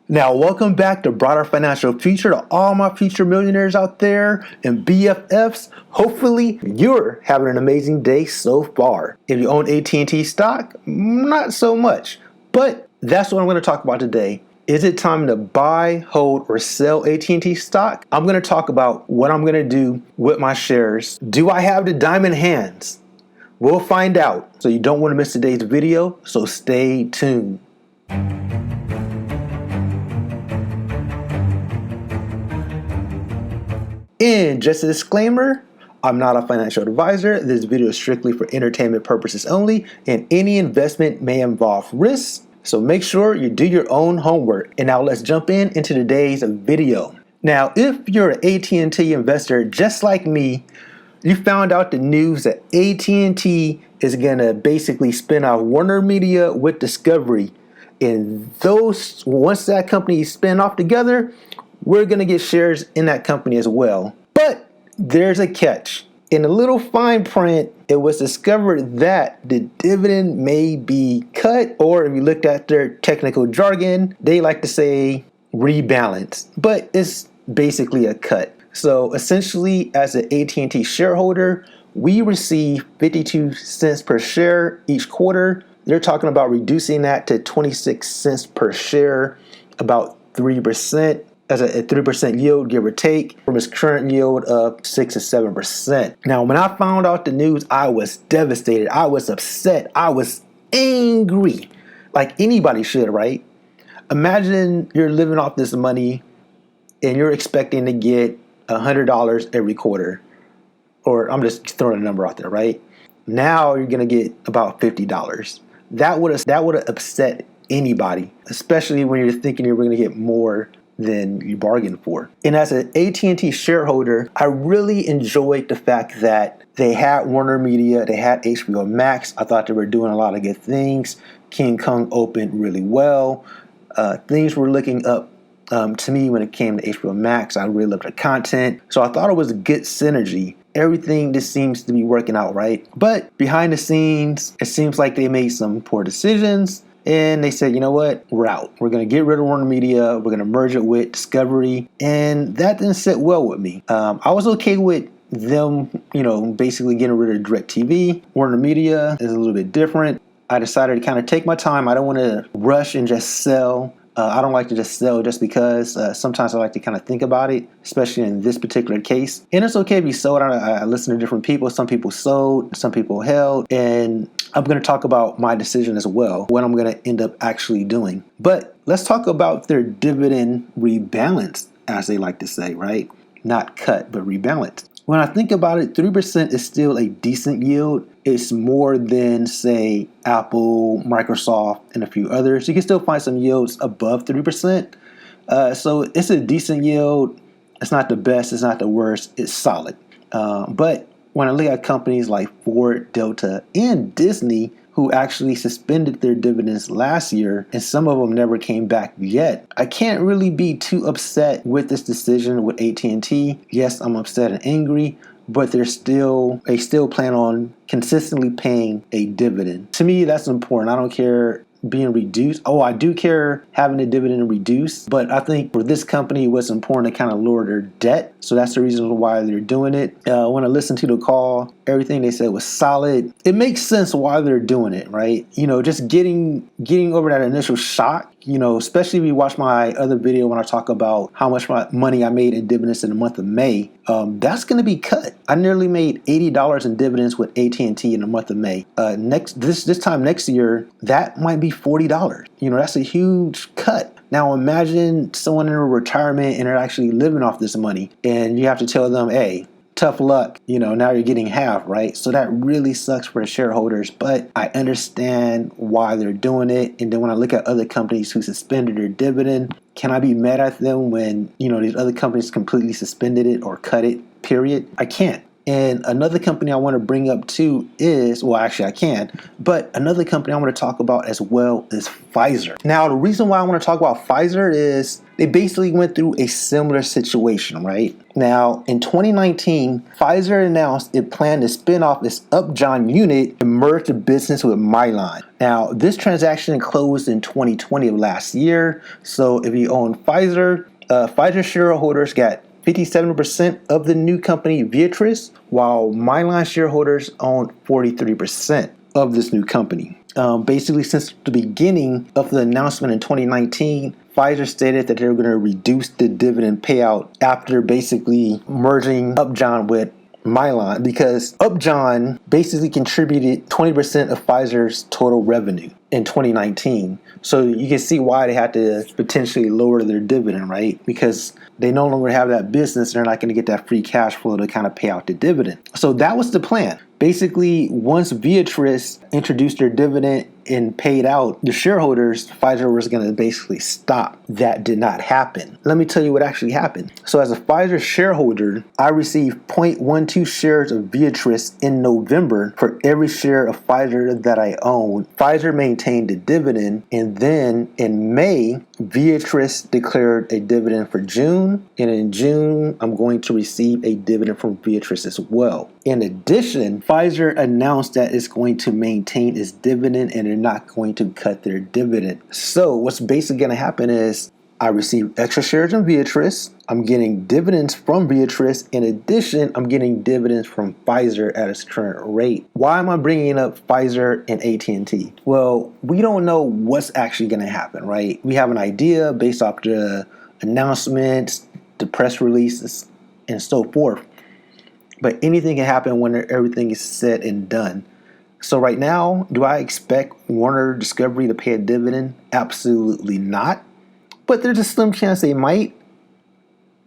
Now, welcome back to Broader Financial Future to all my future millionaires out there and BFFs. Hopefully, you're having an amazing day so far. If you own AT&T stock, not so much. But that's what I'm going to talk about today. Is it time to buy, hold, or sell AT&T stock? I'm going to talk about what I'm going to do with my shares. Do I have the diamond hands? We'll find out. So you don't want to miss today's video, so stay tuned. And just a disclaimer, I'm not a financial advisor. This video is strictly for entertainment purposes only, and any investment may involve risks. So make sure you do your own homework. And now let's jump into today's video. Now, if you're an AT&T investor just like me, you found out the news that AT&T is going to basically spin off WarnerMedia with Discovery. And once that company is spin off together, we're going to get shares in that company as well. But there's a catch. In a little fine print, it was discovered that the dividend may be cut, or if you looked at their technical jargon, they like to say rebalance, but it's basically a cut. So essentially, as an AT&T shareholder, we receive 52 cents per share each quarter. They're talking about reducing that to 26 cents per share, about 3%. As a 3% yield, give or take, from its current yield of 6 to 7%. Now, when I found out the news, I was devastated. I was upset. I was angry, like anybody should, right? Imagine you're living off this money and you're expecting to get $100 every quarter, or I'm just throwing a number out there, right? Now you're gonna get about $50. That would have upset anybody, especially when you're thinking you're gonna get more than you bargained for. And as an AT&T shareholder, I really enjoyed the fact that they had WarnerMedia, they had HBO Max. I thought they were doing a lot of good things. King Kong opened really well. Things were looking up to me when it came to HBO Max. I really loved the content. So I thought it was a good synergy. Everything just seems to be working out right. But behind the scenes, it seems like they made some poor decisions. And they said, you know what, we're out. We're going to get rid of WarnerMedia. We're going to merge it with Discovery. And that didn't sit well with me. I was okay with them, basically getting rid of DirecTV. WarnerMedia is a little bit different. I decided to kind of take my time. I don't want to rush and just sell. I don't like to just sell just because. Sometimes I like to kind of think about it, especially in this particular case. And it's okay if you sold. I listen to different people. Some people sold, some people held. And I'm going to talk about my decision as well, what I'm going to end up actually doing. But let's talk about their dividend rebalance, as they like to say, right? Not cut, but rebalance. When I think about it, 3% is still a decent yield. It's more than, say, Apple, Microsoft, and a few others. You can still find some yields above 3%. So it's a decent yield. It's not the best. It's not the worst. It's solid. But when I look at companies like Ford, Delta, and Disney, who actually suspended their dividends last year, and some of them never came back yet, I can't really be too upset with this decision with AT&T. Yes, I'm upset and angry, but they still plan on consistently paying a dividend. To me, that's important. I don't care being reduced. Oh, I do care having the dividend reduced, but I think for this company, it was important to kind of lower their debt. So that's the reason why they're doing it. When I listened to the call, everything they said was solid. It makes sense why they're doing it, right? Just getting over that initial shock, especially if you watch my other video when I talk about how much money I made in dividends in the month of May, that's going to be cut. I nearly made $80 in dividends with AT&T in the month of May. This time next year, that might be $40. That's a huge cut. Now imagine someone in a retirement and they're actually living off this money, and you have to tell them, hey, tough luck, now you're getting half, right? So that really sucks for the shareholders, but I understand why they're doing it. And then when I look at other companies who suspended their dividend, can I be mad at them when, these other companies completely suspended it or cut it, period? I can't. And another company I want to bring up too is, well, actually I can, but another company I want to talk about as well is Pfizer. Now, the reason why I want to talk about Pfizer is they basically went through a similar situation, right? Now, in 2019, Pfizer announced it planned to spin off its Upjohn unit and merge the business with Mylan. Now, this transaction closed in 2020 of last year. So if you own Pfizer, Pfizer shareholders got 57% of the new company Viatris, while Mylan shareholders own 43% of this new company. Basically, since the beginning of the announcement in 2019, Pfizer stated that they were going to reduce the dividend payout after basically merging Upjohn with Mylan, because Upjohn basically contributed 20% of Pfizer's total revenue in 2019. So you can see why they had to potentially lower their dividend, right? Because they no longer have that business, they're not going to get that free cash flow to kind of pay out the dividend. So that was the plan. Basically, once Viatris introduced their dividend and paid out the shareholders, Pfizer was going to basically stop. That did not happen. Let me tell you what actually happened. So as a Pfizer shareholder, I received 0.12 shares of Viatris in November for every share of Pfizer that I own. Pfizer maintained the dividend, and then in May, Viatris declared a dividend for June, and in June, I'm going to receive a dividend from Viatris as well. In addition, Pfizer announced that it's going to maintain its dividend and they're not going to cut their dividend. So what's basically going to happen is I receive extra shares in Viatris. I'm getting dividends from Viatris. In addition, I'm getting dividends from Pfizer at its current rate. Why am I bringing up Pfizer and AT&T? Well, we don't know what's actually going to happen, right? We have an idea based off the announcements, the press releases, and so forth. But anything can happen when everything is said and done. So right now, do I expect Warner Discovery to pay a dividend? Absolutely not. But there's a slim chance they might.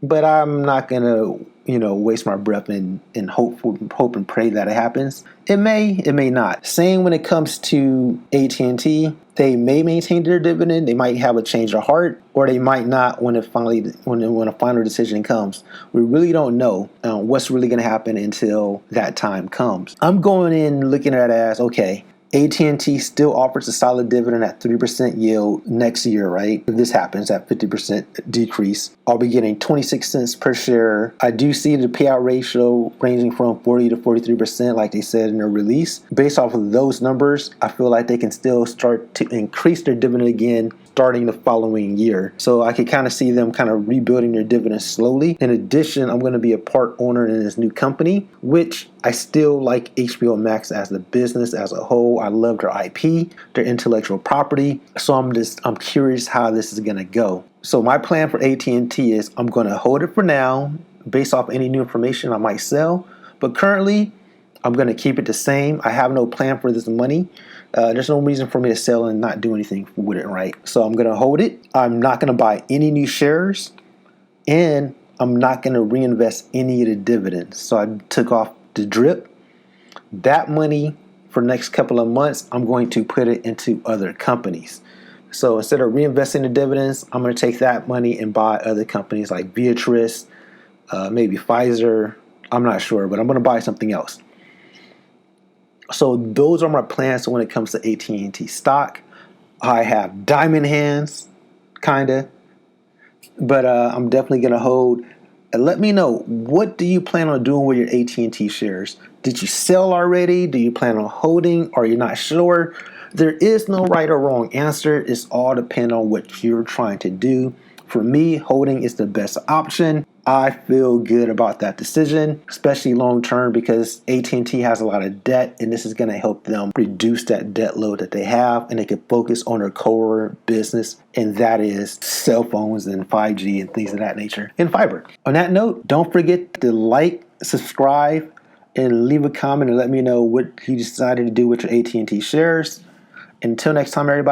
But I'm not going to, waste my breath and hope and pray that it happens. It may not. Same when it comes to AT&T. They may maintain their dividend. They might have a change of heart, or they might not when a final decision comes. We really don't know what's really going to happen until that time comes. I'm going in looking at it as, okay, AT&T still offers a solid dividend at 3% yield next year, right? If this happens at 50% decrease, I'll be getting 26 cents per share. I do see the payout ratio ranging from 40 to 43%, like they said in their release. Based off of those numbers, I feel like they can still start to increase their dividend again starting the following year. So I can kind of see them kind of rebuilding their dividends slowly. In addition, I'm going to be a part owner in this new company, which I still like HBO Max as the business as a whole. I love their IP, their intellectual property. So I'm curious how this is going to go. So my plan for AT&T is I'm going to hold it for now. Based off any new information, I might sell. But currently, I'm going to keep it the same. I have no plan for this money. There's no reason for me to sell and not do anything with it, right? So I'm going to hold it. I'm not going to buy any new shares. And I'm not going to reinvest any of the dividends. So I took off the drip. That money for the next couple of months, I'm going to put it into other companies. So instead of reinvesting the dividends, I'm going to take that money and buy other companies like Viatris, maybe Pfizer. I'm not sure, but I'm going to buy something else. So those are my plans when it comes to AT&T stock. I have diamond hands, kind of, but I'm definitely going to hold. Let me know, what do you plan on doing with your AT&T shares? Did you sell already? Do you plan on holding? Are you not sure? There is no right or wrong answer. It's all dependent on what you're trying to do. For me, holding is the best option. I feel good about that decision, especially long term, because AT&T has a lot of debt, and this is going to help them reduce that debt load that they have, and they can focus on their core business, and that is cell phones and 5G and things of that nature, and fiber. On that note, don't forget to like, subscribe, and leave a comment and let me know what you decided to do with your AT&T shares. Until next time, everybody.